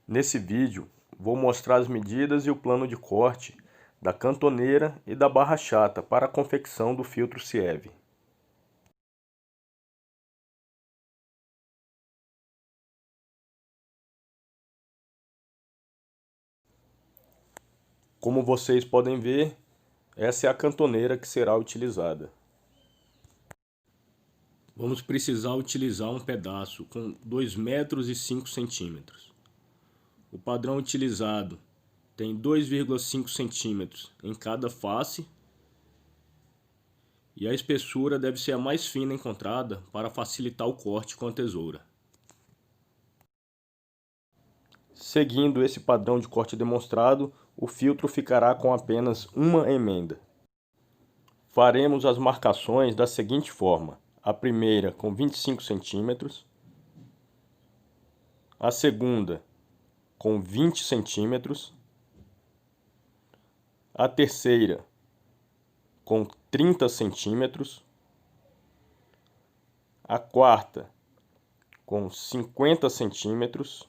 Nesse vídeo, vou mostrar as medidas e o plano de corte da cantoneira e da barra chata para a confecção do filtro Sieve. Como vocês podem ver, essa é a cantoneira que será utilizada. Vamos precisar utilizar um pedaço com 2,5 metros. O padrão utilizado tem 2,5 centímetros em cada face e a espessura deve ser a mais fina encontrada para facilitar o corte com a tesoura. Seguindo esse padrão de corte demonstrado, o filtro ficará com apenas uma emenda. Faremos as marcações da seguinte forma: a primeira com 25 centímetros, a segunda com 20 centímetros, a terceira com 30 centímetros, a quarta com 50 centímetros,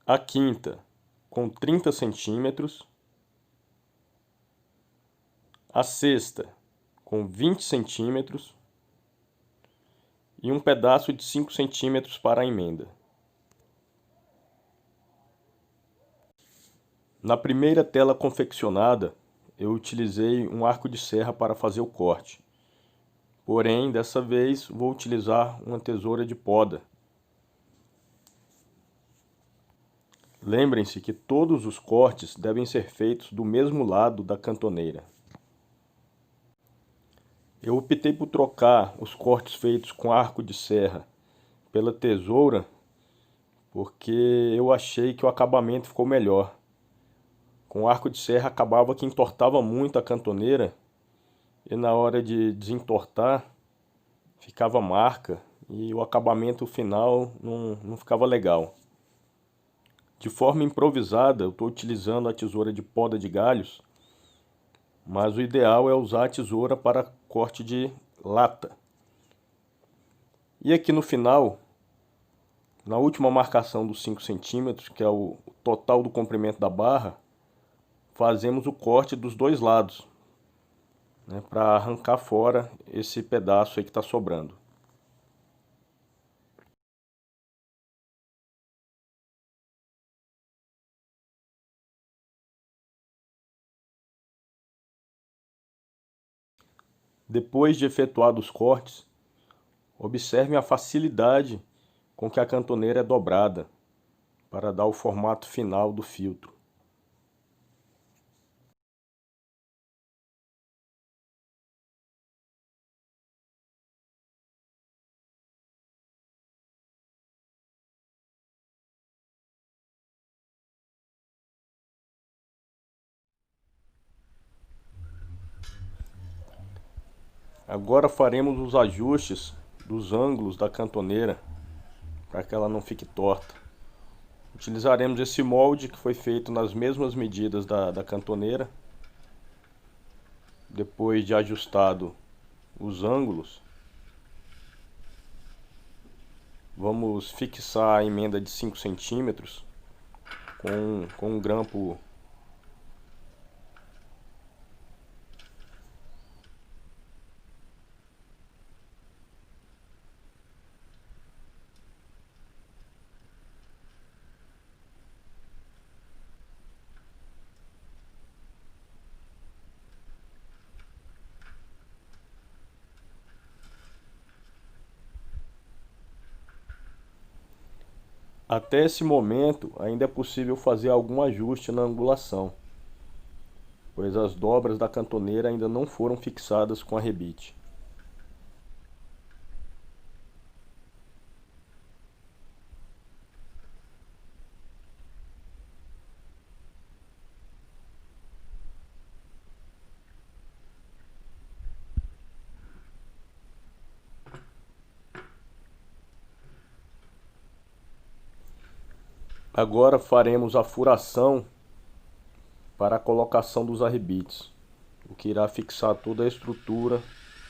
a quinta com 30 centímetros, a sexta com 20 centímetros e um pedaço de 5 centímetros para a emenda. Na primeira tela confeccionada, eu utilizei um arco de serra para fazer o corte. Porém, dessa vez vou utilizar uma tesoura de poda. Lembrem-se que todos os cortes devem ser feitos do mesmo lado da cantoneira. Eu optei por trocar os cortes feitos com arco de serra pela tesoura porque eu achei que o acabamento ficou melhor. Com o arco de serra acabava que entortava muito a cantoneira e na hora de desentortar ficava marca e o acabamento final não ficava legal. De forma improvisada, eu estou utilizando a tesoura de poda de galhos, mas o ideal é usar a tesoura para corte de lata. E aqui no final, na última marcação dos 5 centímetros, que é o total do comprimento da barra, fazemos o corte dos dois lados, né, para arrancar fora esse pedaço aí que está sobrando. Depois de efetuados os cortes, observem a facilidade com que a cantoneira é dobrada para dar o formato final do filtro. Agora faremos os ajustes dos ângulos da cantoneira para que ela não fique torta. Utilizaremos esse molde que foi feito nas mesmas medidas da cantoneira. Depois de ajustado os ângulos, vamos fixar a emenda de 5 centímetros com um grampo . Até esse momento, ainda é possível fazer algum ajuste na angulação, pois as dobras da cantoneira ainda não foram fixadas com arrebite. Agora faremos a furação para a colocação dos arrebites, o que irá fixar toda a estrutura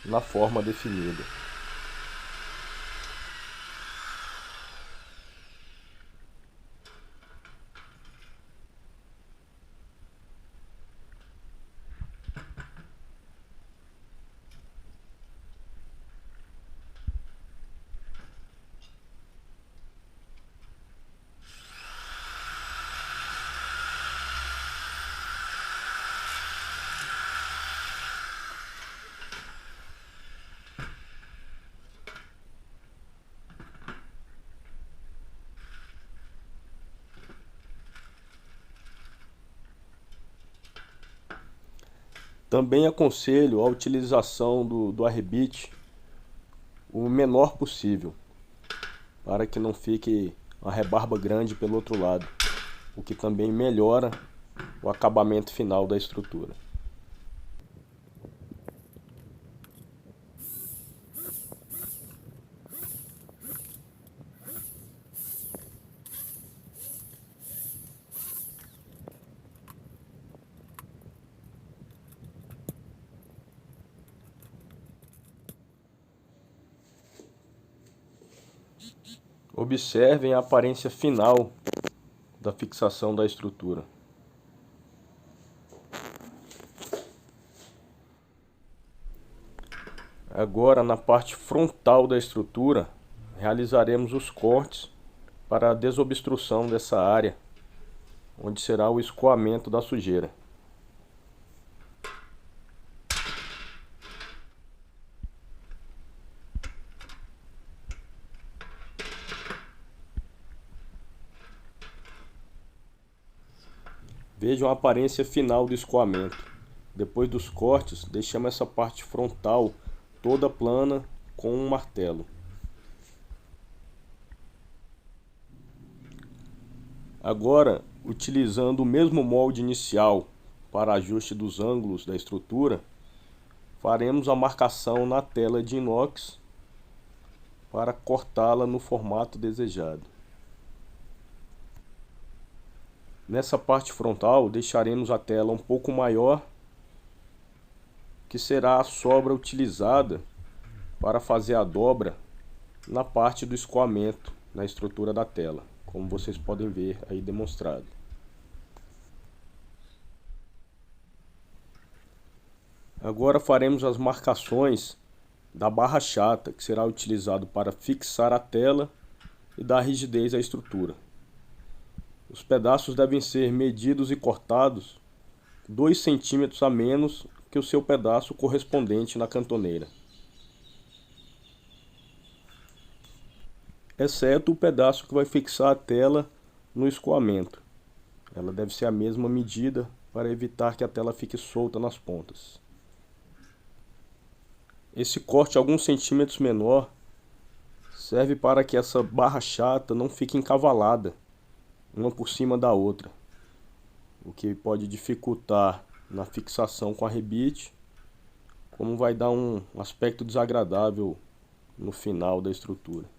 na forma definida. Também aconselho a utilização do arrebite o menor possível, para que não fique uma rebarba grande pelo outro lado, o que também melhora o acabamento final da estrutura. Observem a aparência final da fixação da estrutura. Agora, na parte frontal da estrutura, realizaremos os cortes para a desobstrução dessa área, onde será o escoamento da sujeira. Vejam a aparência final do escoamento. Depois dos cortes, deixamos essa parte frontal toda plana com um martelo. Agora, utilizando o mesmo molde inicial para ajuste dos ângulos da estrutura, faremos a marcação na tela de inox para cortá-la no formato desejado. Nessa parte frontal, deixaremos a tela um pouco maior, que será a sobra utilizada para fazer a dobra na parte do escoamento na estrutura da tela, como vocês podem ver aí demonstrado. Agora faremos as marcações da barra chata, que será utilizado para fixar a tela e dar rigidez à estrutura. Os pedaços devem ser medidos e cortados 2 centímetros a menos que o seu pedaço correspondente na cantoneira, exceto o pedaço que vai fixar a tela no escoamento. Ela deve ser a mesma medida para evitar que a tela fique solta nas pontas. Esse corte alguns centímetros menor serve para que essa barra chata não fique encavalada uma por cima da outra, o que pode dificultar na fixação com arrebite, como vai dar um aspecto desagradável no final da estrutura.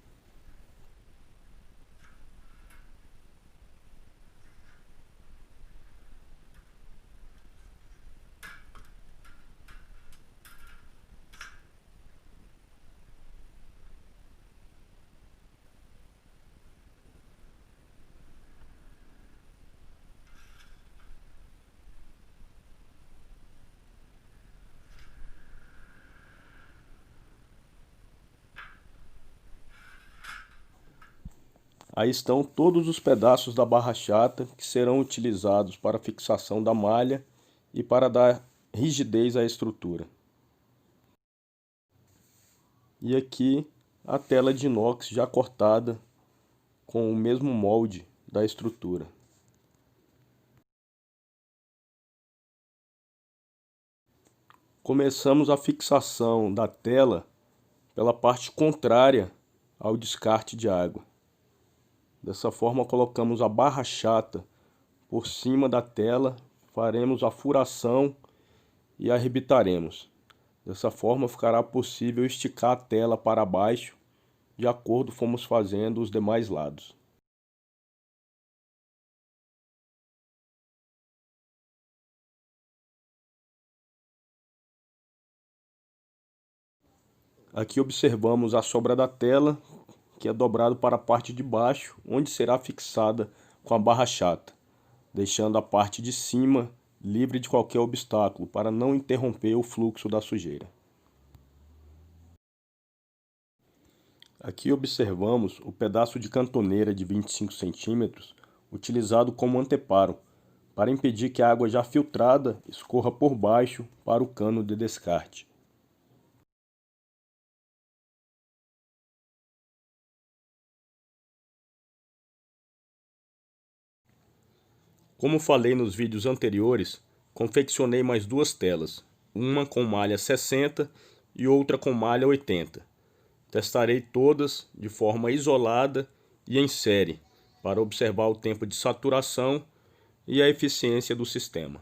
Aí estão todos os pedaços da barra chata que serão utilizados para a fixação da malha e para dar rigidez à estrutura. E aqui a tela de inox já cortada com o mesmo molde da estrutura. Começamos a fixação da tela pela parte contrária ao descarte de água. Dessa forma, colocamos a barra chata por cima da tela, faremos a furação e arrebitaremos. Dessa forma, ficará possível esticar a tela para baixo, de acordo com fomos fazendo os demais lados. Aqui observamos a sobra da tela, que é dobrado para a parte de baixo, onde será fixada com a barra chata, deixando a parte de cima livre de qualquer obstáculo para não interromper o fluxo da sujeira. Aqui observamos o pedaço de cantoneira de 25 centímetros utilizado como anteparo, para impedir que a água já filtrada escorra por baixo para o cano de descarte. Como falei nos vídeos anteriores, confeccionei mais 2 telas, uma com malha 60 e outra com malha 80. Testarei todas de forma isolada e em série, para observar o tempo de saturação e a eficiência do sistema.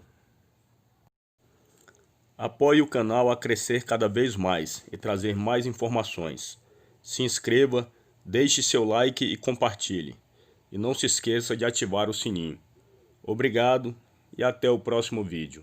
Apoie o canal a crescer cada vez mais e trazer mais informações. Se inscreva, deixe seu like e compartilhe. E não se esqueça de ativar o sininho. Obrigado e até o próximo vídeo.